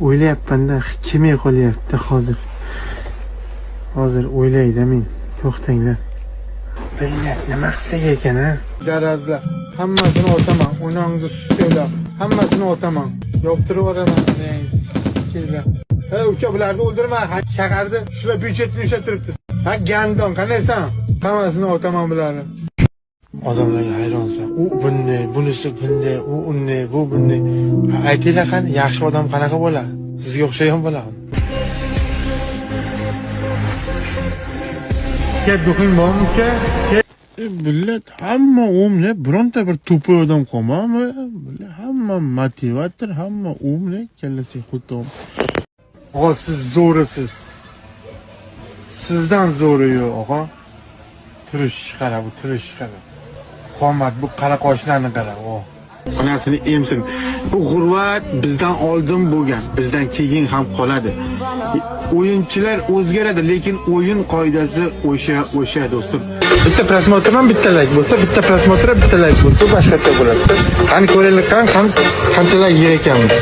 o'ylayapman-da, kelmay qolyapti hozir. Hozir o'ylaydi men. To'xtanglar. Bilmayman, nima qilsak ekan-a? Garazlar. Hammasini o'taman. Unangni sutaylar. Hammasini o'taman. Yoptirib yuboraman. Kelinglar. Uka, bularni o'ldirma. Shaharda shular byudjetni ishlattiribdi. Ha, gandon, qanaysan? Hammasini o'taman bularni. Odamlarga hayronsan. U bunday, bunisi bunday, u unday, bu bunday. Aytinglar qani, yaxshi odam qanaqa bo'ladi? Sizga o'xshagan bo'ladimi? Duxing bormi uka? Millat hamma o'mlab, bironta bir to'pa odam qolmami? Hamma motivator, hamma o'mlab, kallasi xutom. Og'a, siz zo'risiz. Sizdan zo'ri yo'q, og'a. Turish qara, bu turish qara. Qomat, bu qara qoshlarni qara, o. Onasini emsin. Bu g'urvat bizdan oldin bo'lgan, bizdan keyin ham qoladi. O'yinchilar o'zgaradi, lekin o'yin qoidasi o'sha do'stim. Bitta prosmotrdan bitta like bo'lsa, bitta prosmotr bitta like bo'lsa, boshqacha bo'ladi. Qani ko'raylik, qanchalar yer ekanmiz.